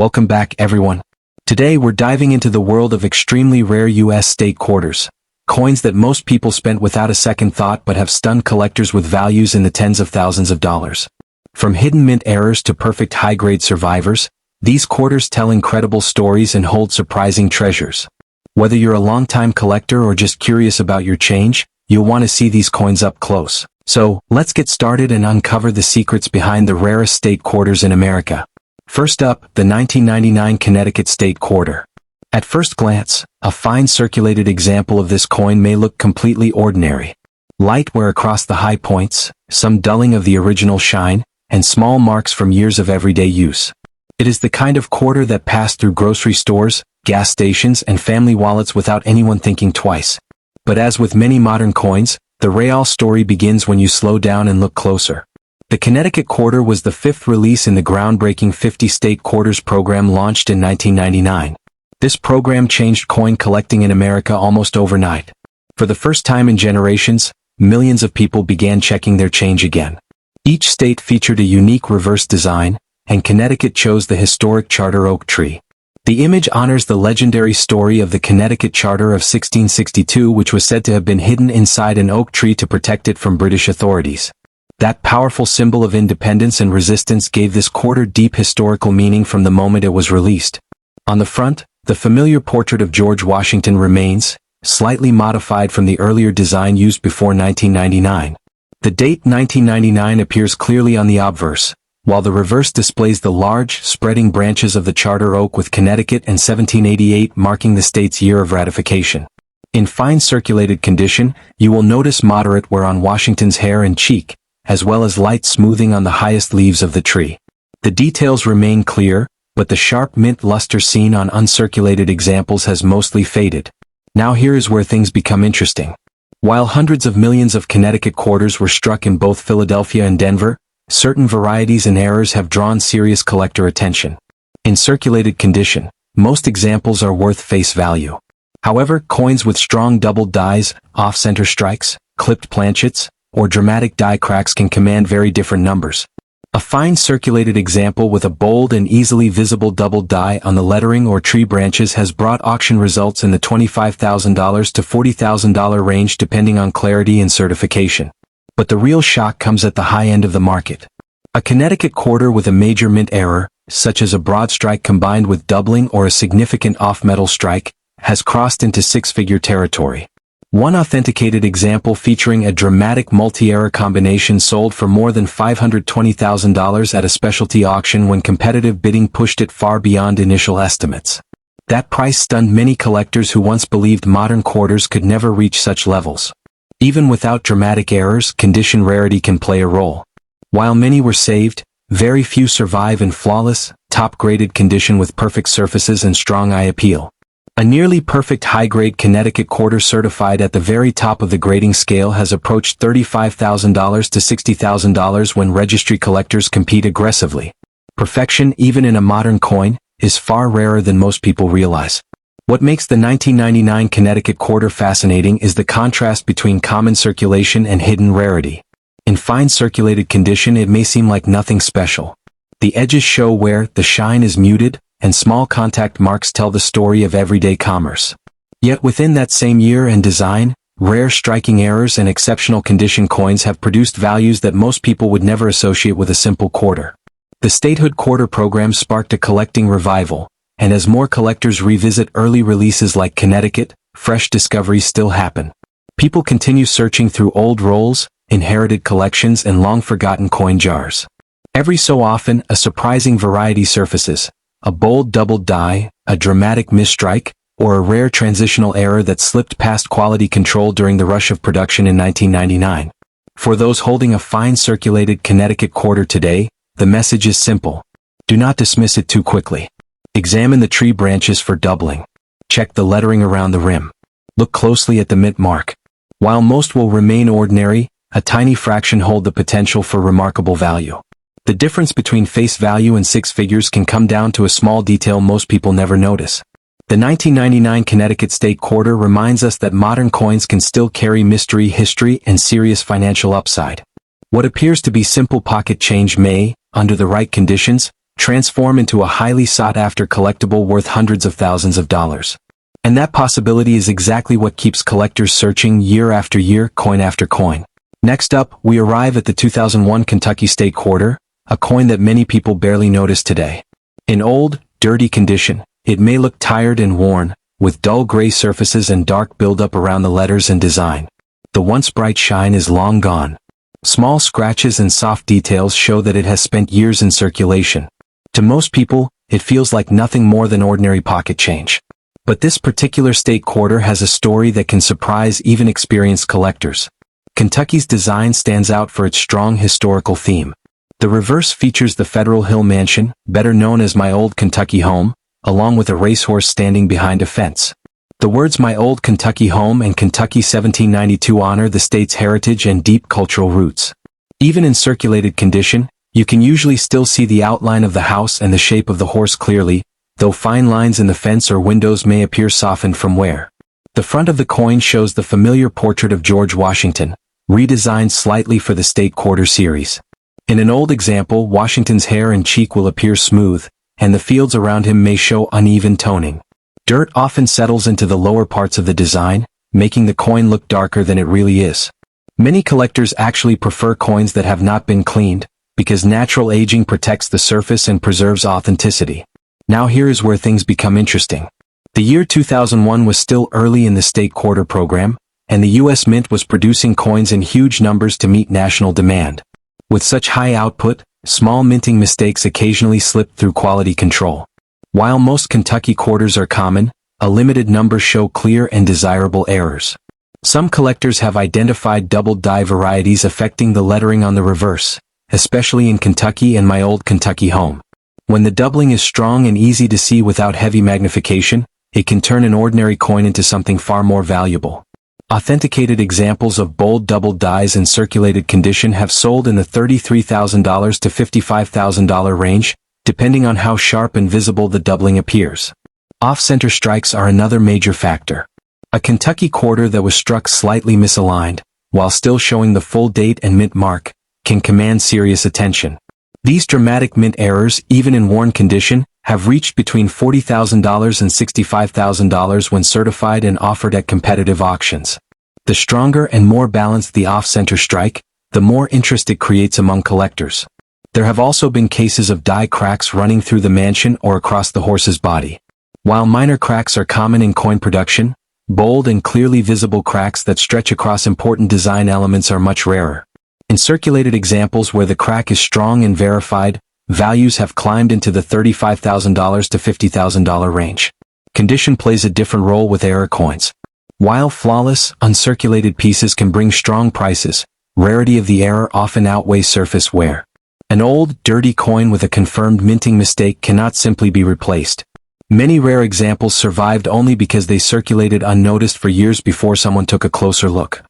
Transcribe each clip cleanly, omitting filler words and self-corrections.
Welcome back, everyone. Today we're diving into the world of extremely rare U.S. state quarters, coins that most people spent without a second thought but have stunned collectors with values in the tens of thousands of dollars. From hidden mint errors to perfect high-grade survivors, these quarters tell incredible stories and hold surprising treasures. Whether you're a longtime collector or just curious about your change, you'll want to see these coins up close. So, let's get started and uncover the secrets behind the rarest state quarters in America. First up, the 1999 Connecticut State Quarter. At first glance, a fine circulated example of this coin may look completely ordinary. Light wear across the high points, some dulling of the original shine, and small marks from years of everyday use. It is the kind of quarter that passed through grocery stores, gas stations, and family wallets without anyone thinking twice. But as with many modern coins, the real story begins when you slow down and look closer. The Connecticut Quarter was the fifth release in the groundbreaking 50 State Quarters program launched in 1999. This program changed coin collecting in America almost overnight. For the first time in generations, millions of people began checking their change again. Each state featured a unique reverse design, and Connecticut chose the historic charter oak tree. The image honors the legendary story of the Connecticut Charter of 1662, which was said to have been hidden inside an oak tree to protect it from British authorities. That powerful symbol of independence and resistance gave this quarter deep historical meaning from the moment it was released. On the front, the familiar portrait of George Washington remains, slightly modified from the earlier design used before 1999. The date 1999 appears clearly on the obverse, while the reverse displays the large, spreading branches of the charter oak with Connecticut and 1788 marking the state's year of ratification. In fine circulated condition, you will notice moderate wear on Washington's hair and cheek, as well as light smoothing on the highest leaves of the tree. The details remain clear, but the sharp mint luster seen on uncirculated examples has mostly faded. Now here is where things become interesting. While hundreds of millions of Connecticut quarters were struck in both Philadelphia and Denver, certain varieties and errors have drawn serious collector attention. In circulated condition, most examples are worth face value. However, coins with strong doubled dies, off-center strikes, clipped planchets, or dramatic die cracks can command very different numbers. A fine circulated example with a bold and easily visible doubled die on the lettering or tree branches has brought auction results in the $25,000 to $40,000 range depending on clarity and certification. But the real shock comes at the high end of the market. A Connecticut quarter with a major mint error, such as a broad strike combined with doubling or a significant off-metal strike, has crossed into six-figure territory. One authenticated example featuring a dramatic multi-error combination sold for more than $520,000 at a specialty auction when competitive bidding pushed it far beyond initial estimates. That price stunned many collectors who once believed modern quarters could never reach such levels. Even without dramatic errors, condition rarity can play a role. While many were saved, very few survive in flawless, top-graded condition with perfect surfaces and strong eye appeal. A nearly perfect high-grade Connecticut quarter certified at the very top of the grading scale has approached $35,000 to $60,000 when registry collectors compete aggressively. Perfection, even in a modern coin, is far rarer than most people realize. What makes the 1999 Connecticut quarter fascinating is the contrast between common circulation and hidden rarity. In fine circulated condition, it may seem like nothing special. The edges show wear, the shine is muted, and small contact marks tell the story of everyday commerce. Yet within that same year and design, rare striking errors and exceptional condition coins have produced values that most people would never associate with a simple quarter. The statehood quarter program sparked a collecting revival, and as more collectors revisit early releases like Connecticut, fresh discoveries still happen. People continue searching through old rolls, inherited collections, and long-forgotten coin jars. Every so often, a surprising variety surfaces. A bold doubled die, a dramatic misstrike, or a rare transitional error that slipped past quality control during the rush of production in 1999. For those holding a fine circulated Connecticut quarter today, the message is simple. Do not dismiss it too quickly. Examine the tree branches for doubling. Check the lettering around the rim. Look closely at the mint mark. While most will remain ordinary, a tiny fraction hold the potential for remarkable value. The difference between face value and six figures can come down to a small detail most people never notice. The 1999 Connecticut State Quarter reminds us that modern coins can still carry mystery, history, and serious financial upside. What appears to be simple pocket change may, under the right conditions, transform into a highly sought-after collectible worth hundreds of thousands of dollars. And that possibility is exactly what keeps collectors searching year after year, coin after coin. Next up, we arrive at the 2001 Kentucky State Quarter, a coin that many people barely notice today. In old, dirty condition, it may look tired and worn, with dull gray surfaces and dark buildup around the letters and design. The once bright shine is long gone. Small scratches and soft details show that it has spent years in circulation. To most people, it feels like nothing more than ordinary pocket change. But this particular state quarter has a story that can surprise even experienced collectors. Kentucky's design stands out for its strong historical theme. The reverse features the Federal Hill Mansion, better known as My Old Kentucky Home, along with a racehorse standing behind a fence. The words My Old Kentucky Home and Kentucky 1792 honor the state's heritage and deep cultural roots. Even in circulated condition, you can usually still see the outline of the house and the shape of the horse clearly, though fine lines in the fence or windows may appear softened from wear. The front of the coin shows the familiar portrait of George Washington, redesigned slightly for the State Quarter series. In an old example, Washington's hair and cheek will appear smooth, and the fields around him may show uneven toning. Dirt often settles into the lower parts of the design, making the coin look darker than it really is. Many collectors actually prefer coins that have not been cleaned, because natural aging protects the surface and preserves authenticity. Now here is where things become interesting. The year 2001 was still early in the State Quarter program, and the U.S. Mint was producing coins in huge numbers to meet national demand. With such high output, small minting mistakes occasionally slipped through quality control. While most Kentucky quarters are common, a limited number show clear and desirable errors. Some collectors have identified double die varieties affecting the lettering on the reverse, especially in Kentucky and My Old Kentucky Home. When the doubling is strong and easy to see without heavy magnification, it can turn an ordinary coin into something far more valuable. Authenticated examples of bold double dies in circulated condition have sold in the $33,000 to $55,000 range, depending on how sharp and visible the doubling appears. Off-center strikes are another major factor. A Kentucky quarter that was struck slightly misaligned, while still showing the full date and mint mark, can command serious attention. These dramatic mint errors, even in worn condition, have reached between $40,000 and $65,000 when certified and offered at competitive auctions. The stronger and more balanced the off-center strike, the more interest it creates among collectors. There have also been cases of die cracks running through the mansion or across the horse's body. While minor cracks are common in coin production, bold and clearly visible cracks that stretch across important design elements are much rarer. In circulated examples where the crack is strong and verified, values have climbed into the $35,000 to $50,000 range. Condition plays a different role with error coins. While flawless, uncirculated pieces can bring strong prices, rarity of the error often outweighs surface wear. An old, dirty coin with a confirmed minting mistake cannot simply be replaced. Many rare examples survived only because they circulated unnoticed for years before someone took a closer look.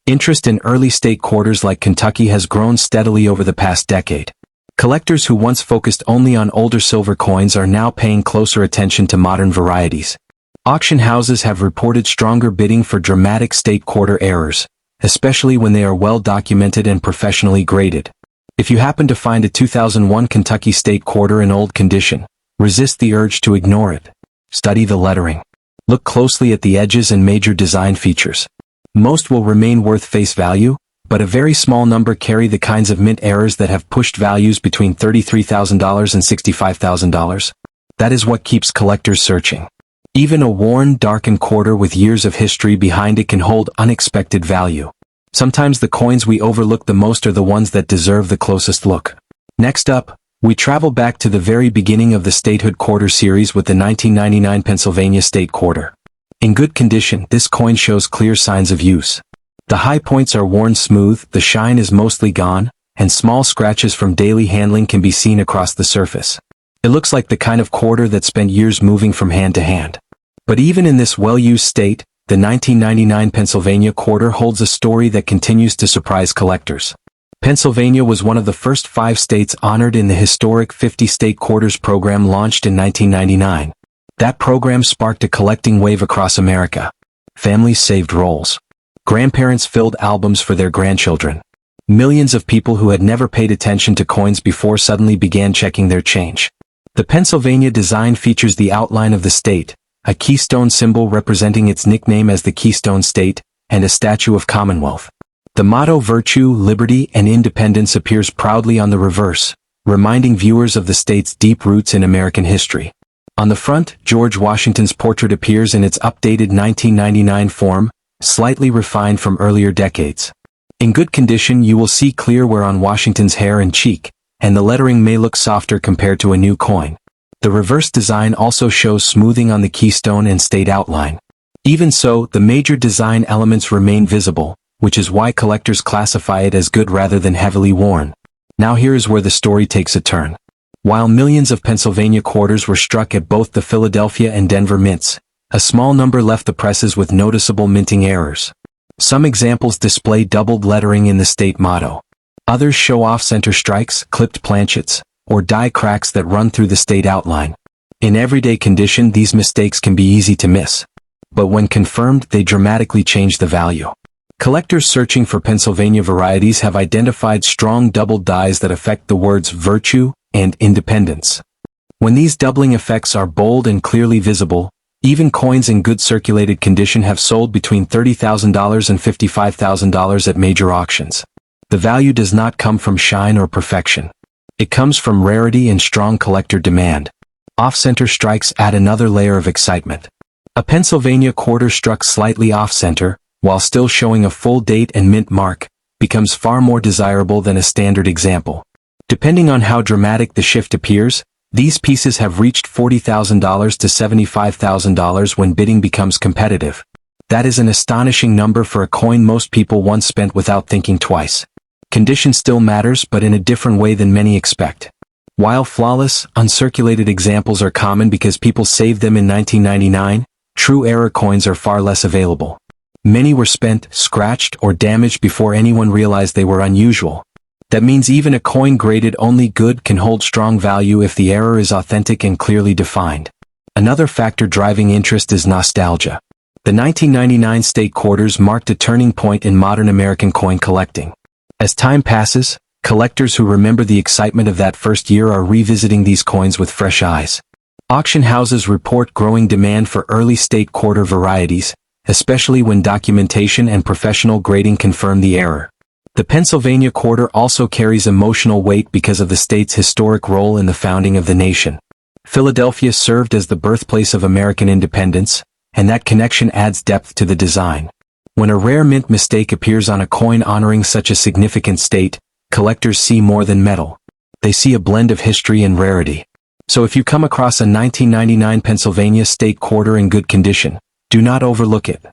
Interest in early state quarters like Kentucky has grown steadily over the past decade. Collectors who once focused only on older silver coins are now paying closer attention to modern varieties. Auction houses have reported stronger bidding for dramatic state quarter errors, especially when they are well documented and professionally graded. If you happen to find a 2001 Kentucky State Quarter in old condition, resist the urge to ignore it. Study the lettering. Look closely at the edges and major design features. Most will remain worth face value, but a very small number carry the kinds of mint errors that have pushed values between $33,000 and $65,000. That is what keeps collectors searching. Even a worn, darkened quarter with years of history behind it can hold unexpected value. Sometimes the coins we overlook the most are the ones that deserve the closest look. Next up, we travel back to the very beginning of the statehood quarter series with the 1999 Pennsylvania State Quarter. In good condition, this coin shows clear signs of use. The high points are worn smooth, the shine is mostly gone, and small scratches from daily handling can be seen across the surface. It looks like the kind of quarter that spent years moving from hand to hand. But even in this well-used state, the 1999 Pennsylvania quarter holds a story that continues to surprise collectors. Pennsylvania was one of the first 5 states honored in the historic 50 State Quarters program launched in 1999. That program sparked a collecting wave across America. Families saved rolls. Grandparents filled albums for their grandchildren. Millions of people who had never paid attention to coins before suddenly began checking their change. The Pennsylvania design features the outline of the state, a keystone symbol representing its nickname as the Keystone State, and a statue of Commonwealth. The motto Virtue, Liberty, and Independence appears proudly on the reverse, reminding viewers of the state's deep roots in American history. On the front, George Washington's portrait appears in its updated 1999 form, slightly refined from earlier decades. In good condition, you will see clear wear on Washington's hair and cheek, and the lettering may look softer compared to a new coin. The reverse design also shows smoothing on the keystone and state outline. Even so, the major design elements remain visible, which is why collectors classify it as good rather than heavily worn. Now here is where the story takes a turn. While millions of Pennsylvania quarters were struck at both the Philadelphia and Denver mints, a small number left the presses with noticeable minting errors. Some examples display doubled lettering in the state motto. Others show off-center strikes, clipped planchets, or die cracks that run through the state outline. In everyday condition, these mistakes can be easy to miss. But when confirmed, they dramatically change the value. Collectors searching for Pennsylvania varieties have identified strong doubled dies that affect the words virtue and independence. When these doubling effects are bold and clearly visible, even coins in good circulated condition have sold between $30,000 and $55,000 at major auctions. The value does not come from shine or perfection. It comes from rarity and strong collector demand. Off-center strikes add another layer of excitement. A Pennsylvania quarter struck slightly off-center, while still showing a full date and mint mark, becomes far more desirable than a standard example. Depending on how dramatic the shift appears, these pieces have reached $40,000 to $75,000 when bidding becomes competitive. That is an astonishing number for a coin most people once spent without thinking twice. Condition still matters, but in a different way than many expect. While flawless, uncirculated examples are common because people saved them in 1999, true error coins are far less available. Many were spent, scratched, or damaged before anyone realized they were unusual. That means even a coin graded only good can hold strong value if the error is authentic and clearly defined. Another factor driving interest is nostalgia. The 1999 state quarters marked a turning point in modern American coin collecting. As time passes, collectors who remember the excitement of that first year are revisiting these coins with fresh eyes. Auction houses report growing demand for early state quarter varieties, especially when documentation and professional grading confirm the error. The Pennsylvania quarter also carries emotional weight because of the state's historic role in the founding of the nation. Philadelphia served as the birthplace of American independence, and that connection adds depth to the design. When a rare mint mistake appears on a coin honoring such a significant state, collectors see more than metal. They see a blend of history and rarity. So if you come across a 1999 Pennsylvania state quarter in good condition, do not overlook it.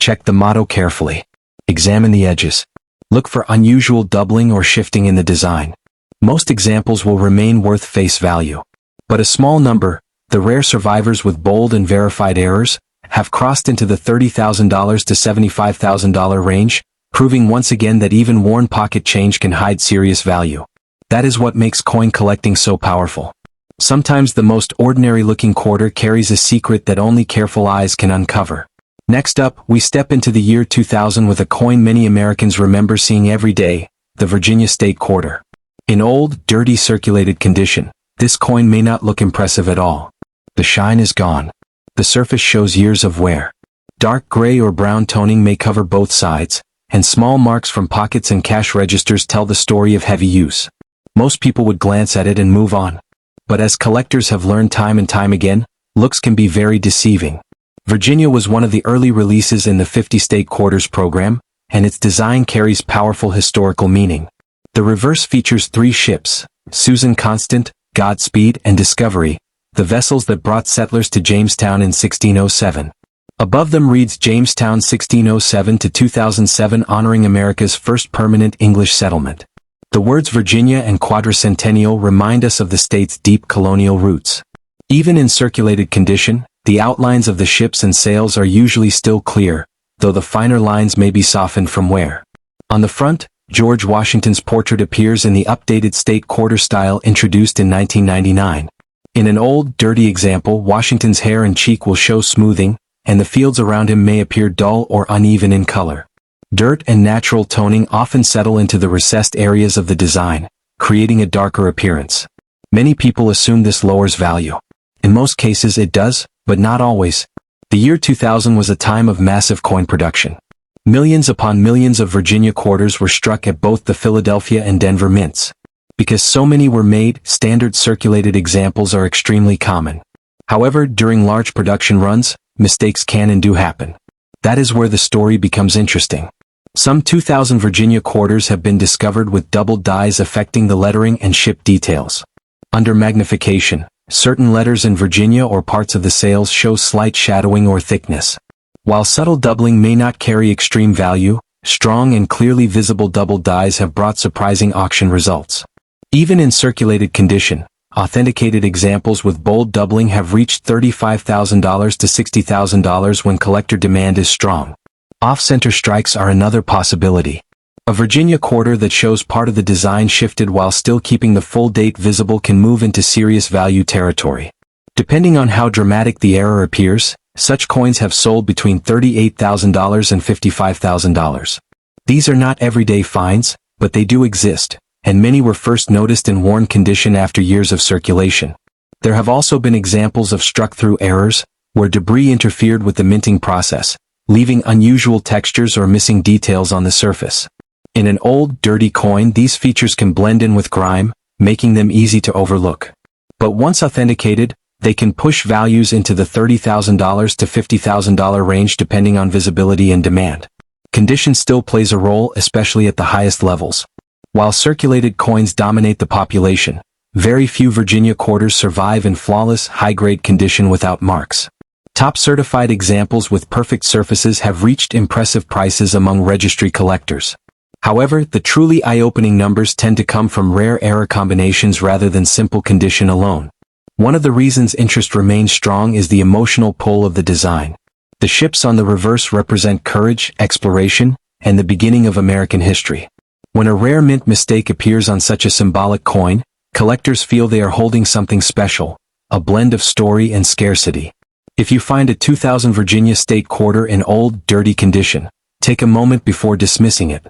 Check the motto carefully. Examine the edges. Look for unusual doubling or shifting in the design. Most examples will remain worth face value. But a small number, the rare survivors with bold and verified errors, have crossed into the $30,000 to $75,000 range, proving once again that even worn pocket change can hide serious value. That is what makes coin collecting so powerful. Sometimes the most ordinary-looking quarter carries a secret that only careful eyes can uncover. Next up, we step into the year 2000 with a coin many Americans remember seeing every day, the Virginia State Quarter. In old, dirty circulated condition, this coin may not look impressive at all. The shine is gone. The surface shows years of wear. Dark gray or brown toning may cover both sides, and small marks from pockets and cash registers tell the story of heavy use. Most people would glance at it and move on. But as collectors have learned time and time again, looks can be very deceiving. Virginia was one of the early releases in the 50 state quarters program, and its design carries powerful historical meaning. The reverse features three ships, Susan Constant, Godspeed, and Discovery, the vessels that brought settlers to Jamestown in 1607. Above them reads Jamestown 1607 to 2007, honoring America's first permanent English settlement. The words Virginia and Quadricentennial remind us of the state's deep colonial roots. Even in circulated condition, the outlines of the ships and sails are usually still clear, though the finer lines may be softened from wear. On the front, George Washington's portrait appears in the updated state quarter style introduced in 1999. In an old, dirty example, Washington's hair and cheek will show smoothing, and the fields around him may appear dull or uneven in color. Dirt and natural toning often settle into the recessed areas of the design, creating a darker appearance. Many people assume this lowers value. In most cases it does, but not always. The year 2000 was a time of massive coin production. Millions upon millions of Virginia quarters were struck at both the Philadelphia and Denver mints. Because so many were made, standard circulated examples are extremely common. However, during large production runs, mistakes can and do happen. That is where the story becomes interesting. Some 2,000 Virginia quarters have been discovered with doubled dies affecting the lettering and ship details. Under magnification, certain letters in Virginia or parts of the sails show slight shadowing or thickness. While subtle doubling may not carry extreme value, strong and clearly visible double dies have brought surprising auction results. Even in circulated condition, authenticated examples with bold doubling have reached $35,000 to $60,000 when collector demand is strong. Off-center strikes are another possibility. A Virginia quarter that shows part of the design shifted while still keeping the full date visible can move into serious value territory. Depending on how dramatic the error appears, such coins have sold between $38,000 and $55,000. These are not everyday finds, but they do exist, and many were first noticed in worn condition after years of circulation. There have also been examples of struck-through errors, where debris interfered with the minting process, leaving unusual textures or missing details on the surface. In an old, dirty coin, these features can blend in with grime, making them easy to overlook. But once authenticated, they can push values into the $30,000 to $50,000 range depending on visibility and demand. Condition still plays a role, especially at the highest levels. While circulated coins dominate the population, very few Virginia quarters survive in flawless, high-grade condition without marks. Top certified examples with perfect surfaces have reached impressive prices among registry collectors. However, the truly eye-opening numbers tend to come from rare error combinations rather than simple condition alone. One of the reasons interest remains strong is the emotional pull of the design. The ships on the reverse represent courage, exploration, and the beginning of American history. When a rare mint mistake appears on such a symbolic coin, collectors feel they are holding something special, a blend of story and scarcity. If you find a 2000 Virginia state quarter in old, dirty condition, take a moment before dismissing it.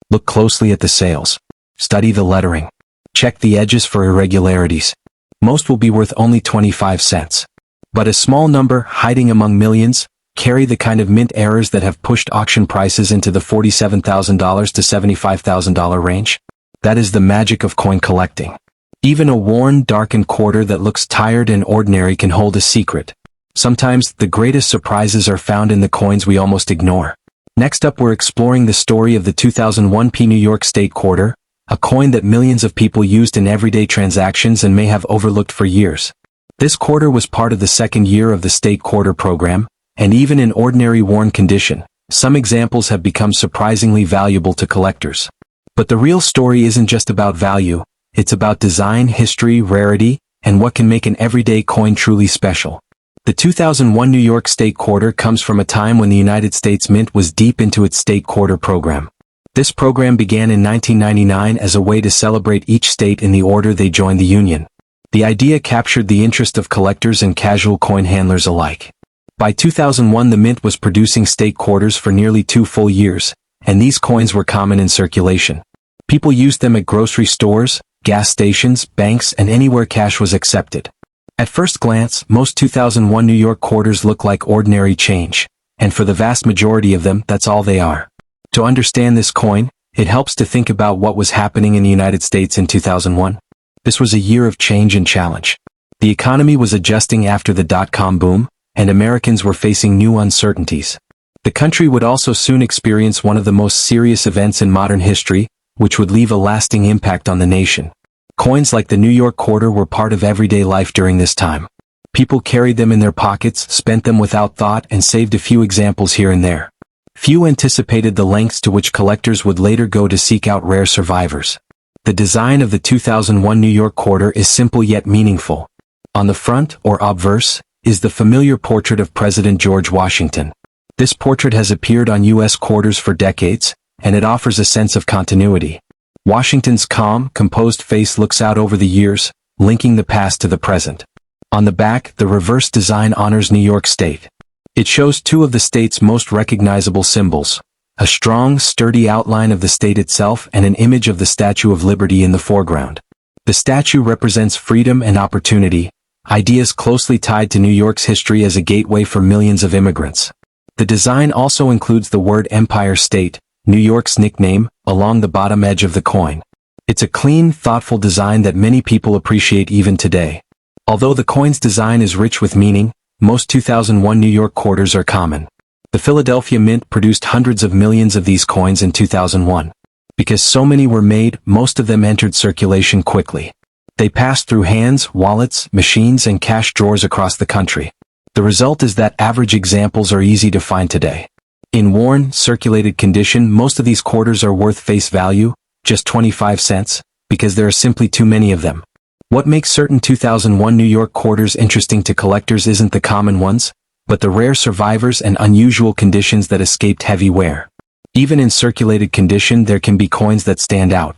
Look closely at the sails. Study the lettering. Check the edges for irregularities. Most will be worth only 25 cents. But a small number, hiding among millions, carry the kind of mint errors that have pushed auction prices into the $47,000 to $75,000 range. That is the magic of coin collecting. Even a worn, darkened quarter that looks tired and ordinary can hold a secret. Sometimes, the greatest surprises are found in the coins we almost ignore. Next up, we're exploring the story of the 2001 New York State Quarter, a coin that millions of people used in everyday transactions and may have overlooked for years. This quarter was part of the second year of the State Quarter program, and even in ordinary worn condition, some examples have become surprisingly valuable to collectors. But the real story isn't just about value, it's about design, history, rarity, and what can make an everyday coin truly special. The 2001 New York State Quarter comes from a time when the United States Mint was deep into its State Quarter program. This program began in 1999 as a way to celebrate each state in the order they joined the Union. The idea captured the interest of collectors and casual coin handlers alike. By 2001, the Mint was producing state quarters for nearly 2 full years, and these coins were common in circulation. People used them at grocery stores, gas stations, banks, and anywhere cash was accepted. At first glance, most 2001 New York quarters look like ordinary change, and for the vast majority of them, that's all they are. To understand this coin, it helps to think about what was happening in the United States in 2001. This was a year of change and challenge. The economy was adjusting after the dot-com boom, and Americans were facing new uncertainties. The country would also soon experience one of the most serious events in modern history, which would leave a lasting impact on the nation. Coins like the New York Quarter were part of everyday life during this time. People carried them in their pockets, spent them without thought, and saved a few examples here and there. Few anticipated the lengths to which collectors would later go to seek out rare survivors. The design of the 2001 New York Quarter is simple yet meaningful. On the front, or obverse, is the familiar portrait of President George Washington. This portrait has appeared on U.S. quarters for decades, and it offers a sense of continuity. Washington's calm, composed face looks out over the years, linking the past to the present. On the back, the reverse design honors New York State. It shows 2 of the state's most recognizable symbols, a strong, sturdy outline of the state itself and an image of the Statue of Liberty in the foreground. The statue represents freedom and opportunity, ideas closely tied to New York's history as a gateway for millions of immigrants. The design also includes the word Empire State, New York's nickname, along the bottom edge of the coin. It's a clean, thoughtful design that many people appreciate even today. Although the coin's design is rich with meaning, most 2001 New York quarters are common. The Philadelphia Mint produced hundreds of millions of these coins in 2001. Because so many were made, most of them entered circulation quickly. They passed through hands, wallets, machines, and cash drawers across the country. The result is that average examples are easy to find today. In worn, circulated condition, most of these quarters are worth face value, just 25 cents, because there are simply too many of them. What makes certain 2001 New York quarters interesting to collectors isn't the common ones, but the rare survivors and unusual conditions that escaped heavy wear. Even in circulated condition, there can be coins that stand out.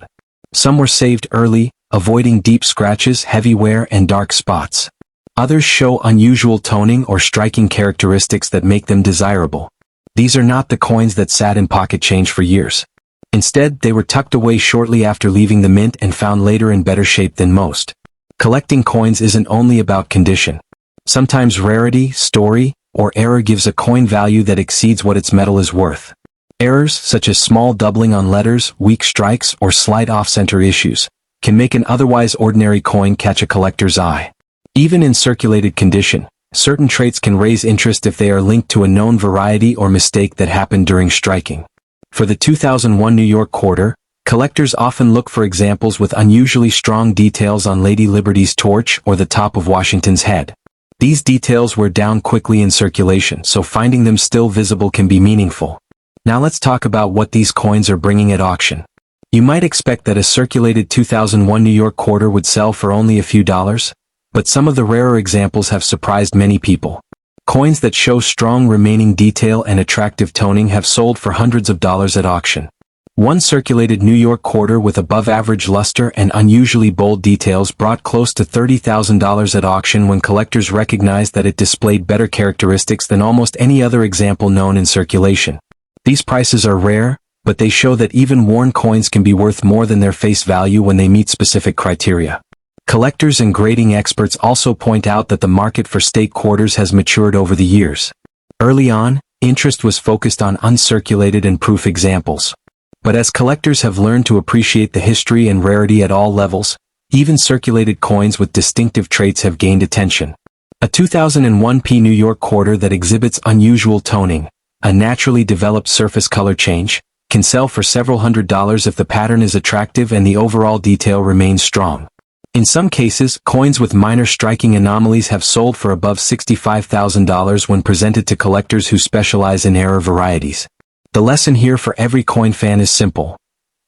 Some were saved early, avoiding deep scratches, heavy wear, and dark spots. Others show unusual toning or striking characteristics that make them desirable. These are not the coins that sat in pocket change for years. Instead, they were tucked away shortly after leaving the mint and found later in better shape than most. Collecting coins isn't only about condition. Sometimes rarity, story, or error gives a coin value that exceeds what its metal is worth. Errors, such as small doubling on letters, weak strikes, or slight off-center issues, can make an otherwise ordinary coin catch a collector's eye. Even in circulated condition, certain traits can raise interest if they are linked to a known variety or mistake that happened during striking. For the 2001 New York quarter, collectors often look for examples with unusually strong details on Lady Liberty's torch or the top of Washington's head. These details wear down quickly in circulation, so finding them still visible can be meaningful. Now let's talk about what these coins are bringing at auction. You might expect that a circulated 2001 New York quarter would sell for only a few dollars, but some of the rarer examples have surprised many people. Coins that show strong remaining detail and attractive toning have sold for hundreds of dollars at auction. One circulated New York quarter with above-average luster and unusually bold details brought close to $30,000 at auction when collectors recognized that it displayed better characteristics than almost any other example known in circulation. These prices are rare, but they show that even worn coins can be worth more than their face value when they meet specific criteria. Collectors and grading experts also point out that the market for state quarters has matured over the years. Early on, interest was focused on uncirculated and proof examples. But as collectors have learned to appreciate the history and rarity at all levels, even circulated coins with distinctive traits have gained attention. A 2001 New York quarter that exhibits unusual toning, a naturally developed surface color change, can sell for several $100s if the pattern is attractive and the overall detail remains strong. In some cases, coins with minor striking anomalies have sold for above $65,000 when presented to collectors who specialize in rare varieties. The lesson here for every coin fan is simple.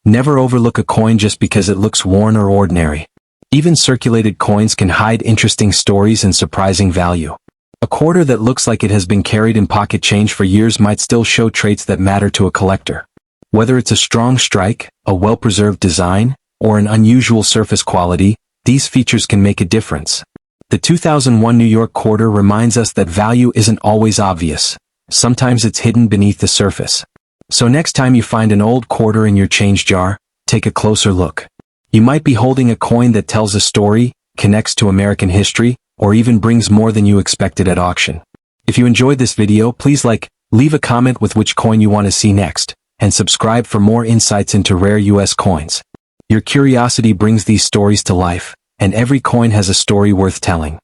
Never overlook a coin just because it looks worn or ordinary. Even circulated coins can hide interesting stories and surprising value. A quarter that looks like it has been carried in pocket change for years might still show traits that matter to a collector. Whether it's a strong strike, a well-preserved design, or an unusual surface quality, these features can make a difference. The 2001 New York quarter reminds us that value isn't always obvious. Sometimes it's hidden beneath the surface. So next time you find an old quarter in your change jar, take a closer look. You might be holding a coin that tells a story, connects to American history, or even brings more than you expected at auction. If you enjoyed this video, please leave a comment with which coin you want to see next, and subscribe for more insights into rare US coins. Your curiosity brings these stories to life, and every coin has a story worth telling.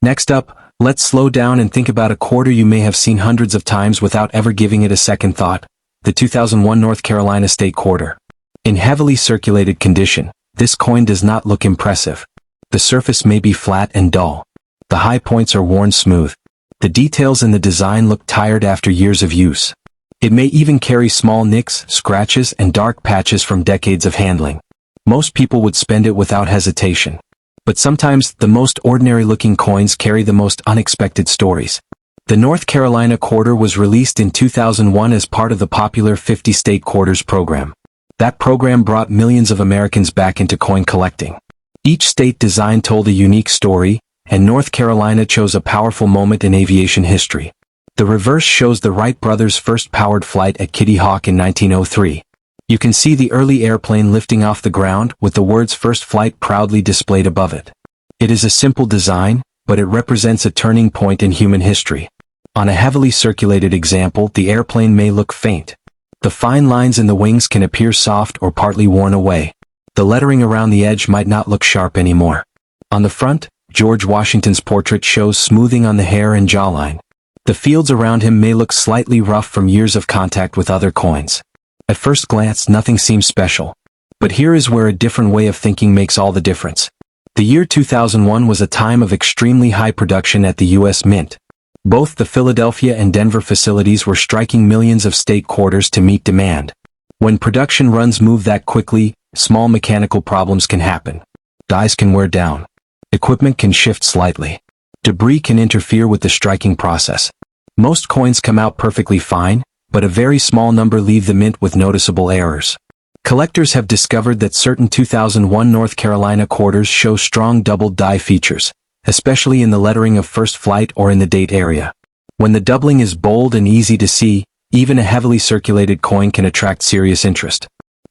Next up, let's slow down and think about a quarter you may have seen hundreds of times without ever giving it a second thought. The 2001 North Carolina State Quarter. In heavily circulated condition, this coin does not look impressive. The surface may be flat and dull. The high points are worn smooth. The details in the design look tired after years of use. It may even carry small nicks, scratches, and dark patches from decades of handling. Most people would spend it without hesitation. But sometimes, the most ordinary-looking coins carry the most unexpected stories. The North Carolina quarter was released in 2001 as part of the popular 50 State Quarters program. That program brought millions of Americans back into coin collecting. Each state design told a unique story, and North Carolina chose a powerful moment in aviation history. The reverse shows the Wright brothers' first powered flight at Kitty Hawk in 1903. You can see the early airplane lifting off the ground with the words "First Flight" proudly displayed above it. It is a simple design, but it represents a turning point in human history. On a heavily circulated example, the airplane may look faint. The fine lines in the wings can appear soft or partly worn away. The lettering around the edge might not look sharp anymore. On the front, George Washington's portrait shows smoothing on the hair and jawline. The fields around him may look slightly rough from years of contact with other coins. At first glance, nothing seems special. But here is where a different way of thinking makes all the difference. The year 2001 was a time of extremely high production at the U.S. Mint. Both the Philadelphia and Denver facilities were striking millions of state quarters to meet demand. When production runs move that quickly, small mechanical problems can happen. Dies can wear down. Equipment can shift slightly. Debris can interfere with the striking process. Most coins come out perfectly fine, but a very small number leave the mint with noticeable errors. Collectors have discovered that certain 2001 North Carolina quarters show strong doubled die features, especially in the lettering of First Flight or in the date area. When the doubling is bold and easy to see, even a heavily circulated coin can attract serious interest.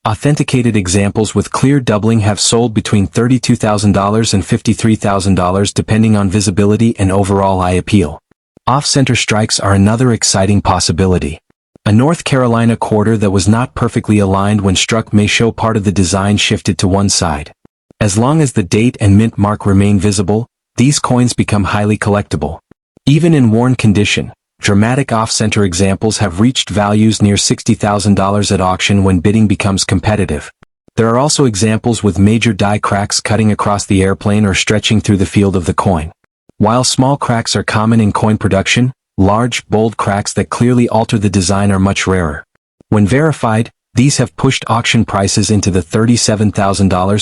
Authenticated examples with clear doubling have sold between $32,000 and $53,000 depending on visibility and overall eye appeal. Off-center strikes are another exciting possibility. A North Carolina quarter that was not perfectly aligned when struck may show part of the design shifted to one side. As long as the date and mint mark remain visible, these coins become highly collectible. Even in worn condition, dramatic off-center examples have reached values near $60,000 at auction when bidding becomes competitive. There are also examples with major die cracks cutting across the airplane or stretching through the field of the coin. While small cracks are common in coin production, large, bold cracks that clearly alter the design are much rarer. When verified, these have pushed auction prices into the $37,000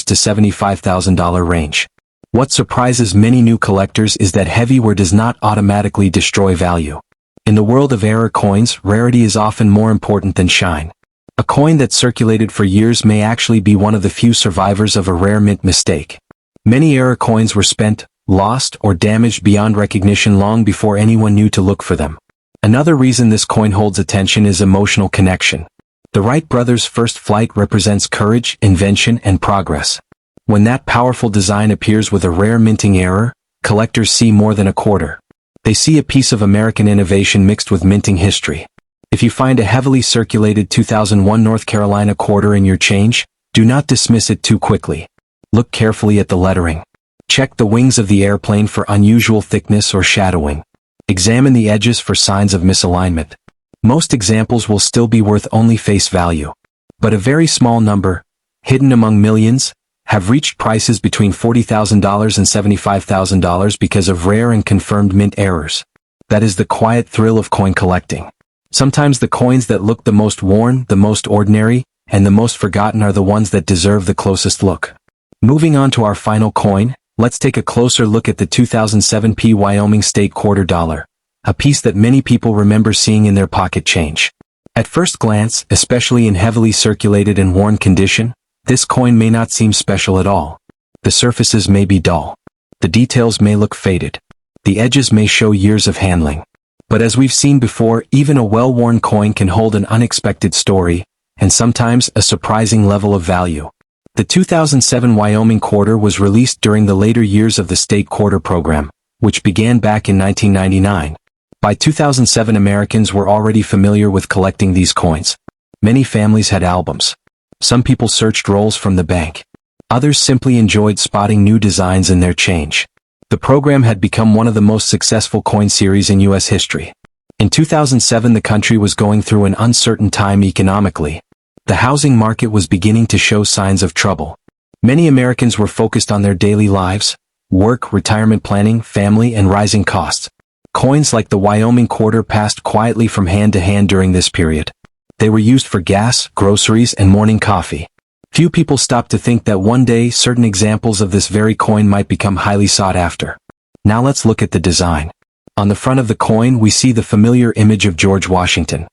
to $75,000 range. What surprises many new collectors is that heavy wear does not automatically destroy value. In the world of error coins, rarity is often more important than shine. A coin that circulated for years may actually be one of the few survivors of a rare mint mistake. Many error coins were spent, lost, or damaged beyond recognition long before anyone knew to look for them. Another reason this coin holds attention is emotional connection. The Wright brothers' First Flight represents courage, invention, and progress. When that powerful design appears with a rare minting error, collectors see more than a quarter. They see a piece of American innovation mixed with minting history. If you find a heavily circulated 2001 North Carolina quarter in your change, do not dismiss it too quickly. Look carefully at the lettering. Check the wings of the airplane for unusual thickness or shadowing. Examine the edges for signs of misalignment. Most examples will still be worth only face value. But a very small number, hidden among millions, have reached prices between $40,000 and $75,000 because of rare and confirmed mint errors. That is the quiet thrill of coin collecting. Sometimes the coins that look the most worn, the most ordinary, and the most forgotten are the ones that deserve the closest look. Moving on to our final coin, let's take a closer look at the 2007 Wyoming State Quarter Dollar, a piece that many people remember seeing in their pocket change. At first glance, especially in heavily circulated and worn condition, this coin may not seem special at all. The surfaces may be dull. The details may look faded. The edges may show years of handling. But as we've seen before, even a well-worn coin can hold an unexpected story, and sometimes a surprising level of value. The 2007 Wyoming quarter was released during the later years of the state quarter program, which began back in 1999. By 2007, Americans were already familiar with collecting these coins. Many families had albums. Some people searched rolls from the bank. Others simply enjoyed spotting new designs in their change. The program had become one of the most successful coin series in U.S. history. In 2007, the country was going through an uncertain time economically. The housing market was beginning to show signs of trouble. Many Americans were focused on their daily lives, work, retirement planning, family, and rising costs. Coins like the Wyoming quarter passed quietly from hand to hand during this period. They were used for gas, groceries, and morning coffee. Few people stopped to think that one day certain examples of this very coin might become highly sought after. Now let's look at the design. On the front of the coin we see the familiar image of George Washington.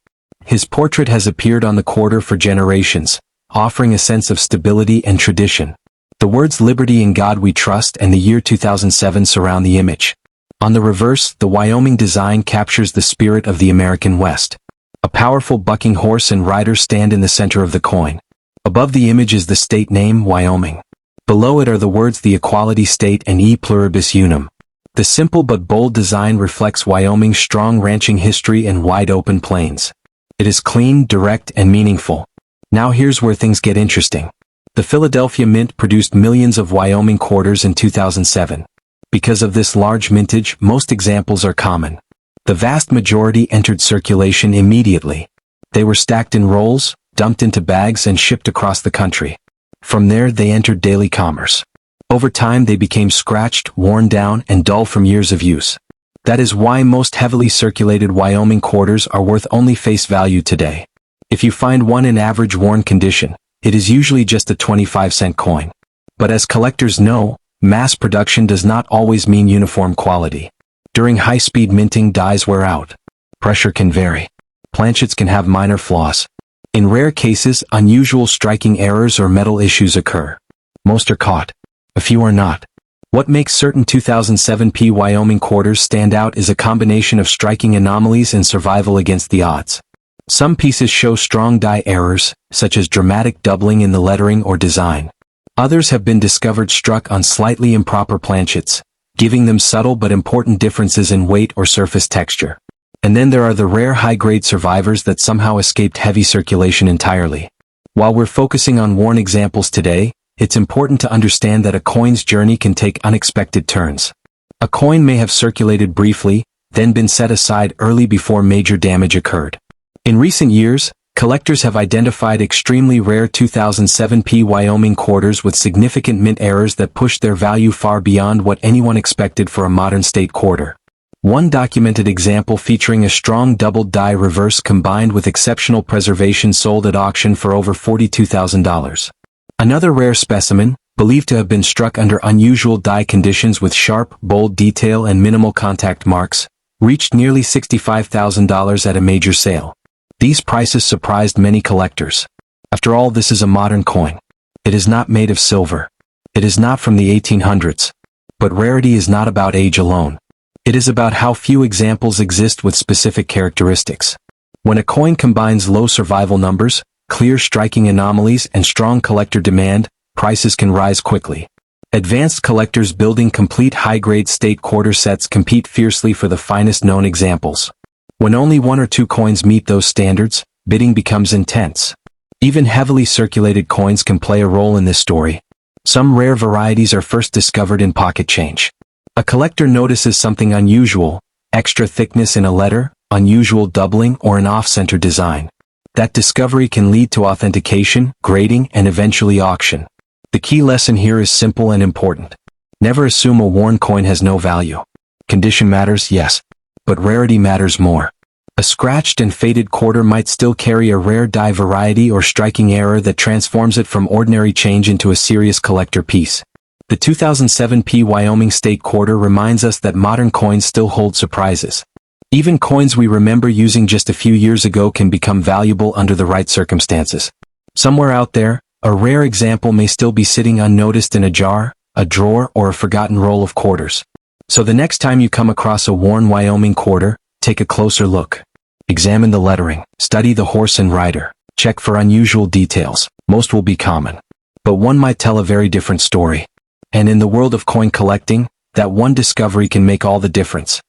His portrait has appeared on the quarter for generations, offering a sense of stability and tradition. The words "Liberty in God We Trust" and the year 2007 surround the image. On the reverse, the Wyoming design captures the spirit of the American West. A powerful bucking horse and rider stand in the center of the coin. Above the image is the state name, Wyoming. Below it are the words the equality state and e pluribus unum. The simple but bold design reflects Wyoming's strong ranching history and wide-open plains. It is clean, direct, and meaningful. Now here's where things get interesting. The Philadelphia Mint produced millions of Wyoming quarters in 2007. Because of this large mintage, most examples are common. The vast majority entered circulation immediately. They were stacked in rolls, dumped into bags, and shipped across the country. From there, they entered daily commerce. Over time, they became scratched, worn down, and dull from years of use. That is why most heavily circulated Wyoming quarters are worth only face value today. If you find one in average worn condition, it is usually just a 25-cent coin. But as collectors know, mass production does not always mean uniform quality. During high-speed minting, dies wear out. Pressure can vary. Planchets can have minor flaws. In rare cases, unusual striking errors or metal issues occur. Most are caught. A few are not. What makes certain 2007 Wyoming quarters stand out is a combination of striking anomalies and survival against the odds. Some pieces show strong die errors, such as dramatic doubling in the lettering or design. Others have been discovered struck on slightly improper planchets, giving them subtle but important differences in weight or surface texture. And then there are the rare high-grade survivors that somehow escaped heavy circulation entirely. While we're focusing on worn examples today, it's important to understand that a coin's journey can take unexpected turns. A coin may have circulated briefly, then been set aside early before major damage occurred. In recent years, collectors have identified extremely rare 2007 Wyoming quarters with significant mint errors that pushed their value far beyond what anyone expected for a modern state quarter. One documented example featuring a strong doubled die reverse combined with exceptional preservation sold at auction for over $42,000. Another rare specimen, believed to have been struck under unusual die conditions with sharp, bold detail and minimal contact marks, reached nearly $65,000 at a major sale. These prices surprised many collectors. After all, this is a modern coin. It is not made of silver. It is not from the 1800s. But rarity is not about age alone. It is about how few examples exist with specific characteristics. When a coin combines low survival numbers, clear striking anomalies, and strong collector demand, prices can rise quickly. Advanced collectors building complete high-grade state quarter sets compete fiercely for the finest known examples. When only one or two coins meet those standards, bidding becomes intense. Even heavily circulated coins can play a role in this story. Some rare varieties are first discovered in pocket change. A collector notices something unusual, extra thickness in a letter, unusual doubling, or an off-center design. That discovery can lead to authentication, grading, and eventually auction. The key lesson here is simple and important. Never assume a worn coin has no value. Condition matters, yes, but rarity matters more. A scratched and faded quarter might still carry a rare die variety or striking error that transforms it from ordinary change into a serious collector piece. The 2007 Wyoming State Quarter reminds us that modern coins still hold surprises. Even coins we remember using just a few years ago can become valuable under the right circumstances. Somewhere out there, a rare example may still be sitting unnoticed in a jar, a drawer, or a forgotten roll of quarters. So the next time you come across a worn Wyoming quarter, take a closer look. Examine the lettering, study the horse and rider, check for unusual details. Most will be common, but one might tell a very different story. And in the world of coin collecting, that one discovery can make all the difference.